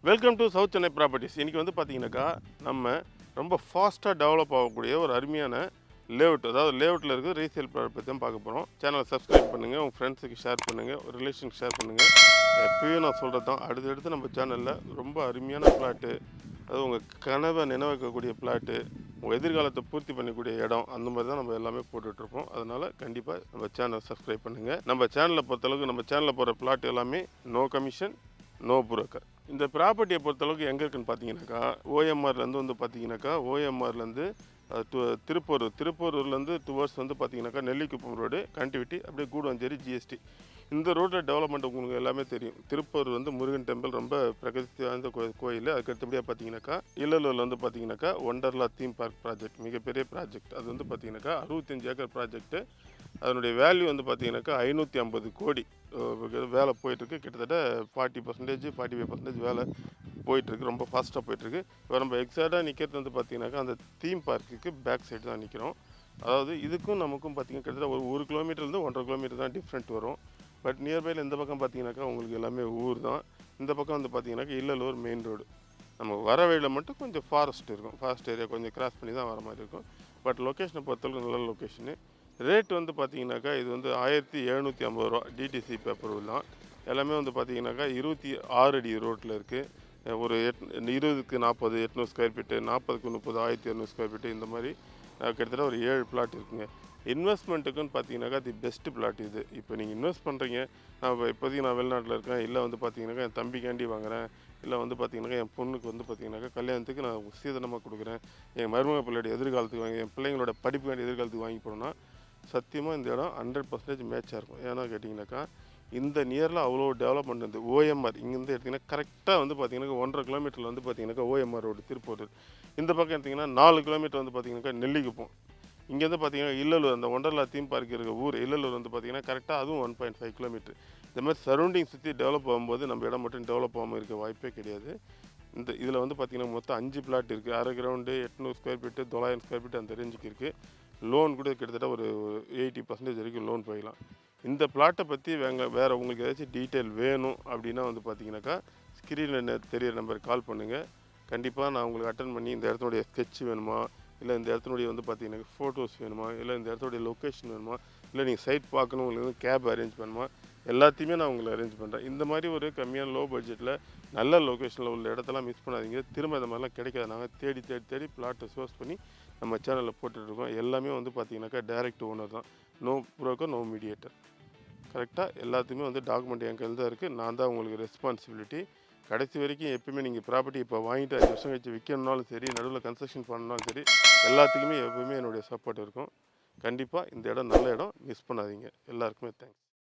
Welcome to south Chennai properties. இன்றைக்கி வந்து பார்த்தீங்கன்னாக்கா நம்ம ரொம்ப ஃபாஸ்ட்டாக டெவலப் ஆகக்கூடிய ஒரு அருமையான லேஅவுட், அதாவது லேஅவுட்டில் இருக்கிற ரீசேல் ப்ராடக்ட் பற்றி தான் பார்க்க போகிறோம். சேனலை சப்ஸ்கிரைப் பண்ணுங்கள், உங்கள் ஃப்ரெண்ட்ஸுக்கு ஷேர் பண்ணுங்கள், ஒரு ரிலேஷனுக்கு ஷேர் பண்ணுங்கள். எப்பயும் நான் சொல்கிறது தான், அடுத்தடுத்து நம்ம சேனலில் ரொம்ப அருமையான பிளாட்டு, அது உங்கள் கனவை நினைவாக்கக்கூடிய பிளாட்டு, உங்கள் எதிர்காலத்தை பூர்த்தி பண்ணக்கூடிய இடம், அந்த மாதிரி தான் நம்ம எல்லாமே போட்டுட்ருப்போம். அதனால் கண்டிப்பாக நம்ம சேனலை சப்ஸ்கிரைப் பண்ணுங்கள். நம்ம சேனலை பொறுத்தளவுக்கு நம்ம சேனலில் போகிற பிளாட் எல்லாமே நோ கமிஷன், நோ புரோக்கர். இந்த ப்ராப்பர்ட்டியை பொறுத்தளவுக்கு எங்கே இருக்குன்னு பார்த்தீங்கன்னாக்கா, ஓஎம்ஆர்லேருந்து வந்து பார்த்தீங்கன்னாக்கா, ஓஎம்ஆர்லேருந்து திருப்பூர்லேருந்து டுவர்ட்ஸ் வந்து பார்த்தீங்கன்னாக்கா நெல்லிக்குப்பம் ரோடு, கனெக்டிவிட்டி, அப்படியே கூடுவாஞ்சேரி, ஜிஎஸ்டி. இந்த ரோட்டில் டெவலப்மெண்ட் உங்களுக்கு எல்லாமே தெரியும். திருப்பூர் வந்து முருகன் டெம்பிள் ரொம்ப பிரகதி வாய்ந்த கோயில். அதுக்கு அடுத்தபடியாக பார்த்தீங்கன்னாக்கா இல்லலூரில் வந்து பார்த்தீங்கன்னாக்கா ஒண்டர்லா தீம் பார்க் ப்ராஜெக்ட், மிகப்பெரிய ப்ராஜெக்ட். அது வந்து பார்த்தீங்கன்னாக்கா 65 ஏக்கர் ப்ராஜெக்ட்டு. அதனுடைய வேல்யூ வந்து பார்த்தீங்கன்னாக்கா 550 கோடி வேலை போயிட்டுருக்கு. கிட்டத்தட்ட 40%, 45% வேலை போயிட்டுருக்கு. ரொம்ப ஃபாஸ்ட்டாக போயிட்டுருக்கு. இப்போ நம்ம எக்ஸாக்டாக நிற்கிறது வந்து பார்த்தீங்கன்னாக்கா அந்த தீம் பார்க்குக்கு பேக் சைடு தான் நிற்கிறோம். அதாவது இதுக்கும் நமக்கும் பார்த்தீங்கன்னா கிட்டத்தட்ட ஒரு 1 கிலோமீட்டர்லேருந்து 1.5 கிலோமீட்டர் தான் டிஃப்ரெண்ட் வரும். பட் நியர்பையில் இந்த பக்கம் பார்த்தீங்கன்னாக்கா உங்களுக்கு எல்லாமே ஊர் தான். இந்த பக்கம் வந்து பார்த்தீங்கன்னாக்கா இல்லலூர் மெயின் ரோடு. நம்ம வர வழியில் மட்டும் கொஞ்சம் ஃபாரஸ்ட் இருக்கும். ஃபாரஸ்ட் ஏரியா கொஞ்சம் கிராஸ் பண்ணி தான் வர மாதிரி இருக்கும். பட் லொக்கேஷனை பொறுத்தவரைக்கும் நல்ல லொக்கேஷனு. ரேட் வந்து பார்த்தீங்கன்னாக்கா இது வந்து 1750 ரூபா டிடிசி பேப்பர் தான். எல்லாமே வந்து பார்த்தீங்கன்னாக்கா 26 அடி ரோட்டில் இருக்குது. ஒரு 20க்கு 40, 800 ஸ்கொயர் ஃபீட்டு, 40க்கு 30, 1200 ஸ்கொயர் ஃபீட்டு, இந்த மாதிரி கிட்டத்தட்ட ஒரு 7 பிளாட் இருக்குங்க. இன்வெஸ்ட்மெண்ட்டுக்குன்னு பார்த்தீங்கன்னாக்கா தி பெஸ்ட்டு பிளாட் இது. இப்போ நீங்கள் இன்வெஸ்ட் பண்ணுறீங்க, இப்போதைக்கு நான் வெளிநாட்டில் இருக்கேன், இல்லை வந்து பார்த்தீங்கன்னாக்கா என் தம்பிக்காண்டி வாங்குகிறேன், இல்லை வந்து பார்த்தீங்கன்னாக்கா என் பொண்ணுக்கு வந்து பார்த்தீங்கன்னாக்கா கல்யாணத்துக்கு நான் சீதனமாக கொடுக்குறேன், என் மருமக பிள்ளையோட எதிர்காலத்துக்கு வாங்கி, என் பிள்ளைங்களோட படிப்புக்காண்டி எதிர்காலத்துக்கு வாங்கி போனோன்னா சத்தியமாக இந்த இடம் 100% மேட்சாக இருக்கும். ஏன்னா கேட்டிங்கனாக்கா இந்த நியரில் அவ்வளோ டெவலப்மெண்ட் வந்து ஓஎம்ஆர் இங்கேருந்து எடுத்திங்கன்னா கரெக்டாக வந்து பார்த்தீங்கன்னா 1.5 கிலோமீட்டரில் வந்து பார்த்தீங்கன்னாக்கா ஓஎம்ஆர் ரோடு திருப்பூர். இந்த பக்கம் எடுத்திங்கன்னா 4 கிலோமீட்டர் வந்து பார்த்தீங்கன்னாக்கா நெல்லிக்குப்பம். இங்கேருந்து பார்த்தீங்கன்னா இல்லலூர், அந்த ஒண்டர்லா தீம் பார்க் இருக்க ஊர் இல்லலூர் வந்து பார்த்தீங்கன்னா கரெக்டாக அதுவும் 1.5 கிலோமீட்டர். இந்த மாதிரி சரௌண்டிங் சுற்றி டெவலப் ஆகும்போது நம்ம இடம் மட்டும் டெவலப் ஆகாமல் இருக்க வாய்ப்பே கிடையாது. இதில் வந்து பார்த்தீங்கன்னா மொத்தம் 5 பிளாட் இருக்குது. அரை ground, 800 square feet, 900 square feet அந்த ரேஞ்சுக்கு இருக்குது. லோன் கூட கிட்டத்தட்ட ஒரு 80% வரைக்கும் லோன் போயிடலாம். இந்த பிளாட்டை பற்றி வேறு உங்களுக்கு ஏதாச்சும் டீட்டெயில் வேணும் அப்படின்னா வந்து பார்த்தீங்கன்னாக்கா ஸ்க்ரீனில் தெரியிற நம்பருக்கு கால் பண்ணுங்கள். கண்டிப்பாக நான் உங்களுக்கு அட்டன் பண்ணி இந்த இடத்துடைய ஸ்கெட்ச் வேணுமா, இல்லை இந்த இடத்துடைய வந்து பார்த்தீங்கன்னா ஃபோட்டோஸ் வேணுமா, இல்லை இந்த இடத்துடைய லொக்கேஷன் வேணுமா, இல்லை நீங்கள் சைட் பார்க்கணும், உங்களுக்கு வந்து கேப் அரேஞ்ச் பண்ணுமா, எல்லாத்தையுமே நான் உங்களுக்கு அரேஞ்ச் பண்ணுறேன். இந்த மாதிரி ஒரு கம்மியான லோ பட்ஜெட்டில் நல்ல லொக்கேஷனில் உள்ள இடத்தெல்லாம் மிஸ் பண்ணாதீங்க. திரும்ப இந்த மாதிரிலாம் கிடைக்காது. நாங்கள் தேடி தேடி தேடி பிளாட்டை சோர்ஸ் பண்ணி நம்ம சேனலில் போட்டுட்ருக்கோம். எல்லாமே வந்து பார்த்தீங்கன்னாக்கா டைரக்ட் ஓனர் தான். No broker, no mediator. கரெக்டாக எல்லாத்தையுமே வந்து டாக்குமெண்ட் என் கையில் தான் இருக்குது. நான் தான் உங்களுக்கு ரெஸ்பான்சிபிலிட்டி. கடைசி வரைக்கும் எப்பயுமே நீங்கள் ப்ராப்பர்ட்டி இப்போ வாங்கிட்டு 5 வருஷம் கழிச்சு விற்கணுன்னாலும் சரி, நடுவில் கன்ஸ்ட்ரக்ஷன் பண்ணணுன்னாலும் சரி, எல்லாத்துக்குமே எப்பவுமே என்னுடைய சப்போர்ட் இருக்கும். கண்டிப்பாக இந்த இடம் நல்ல இடம், மிஸ் பண்ணாதீங்க. எல்லாருக்குமே தேங்க்ஸ்.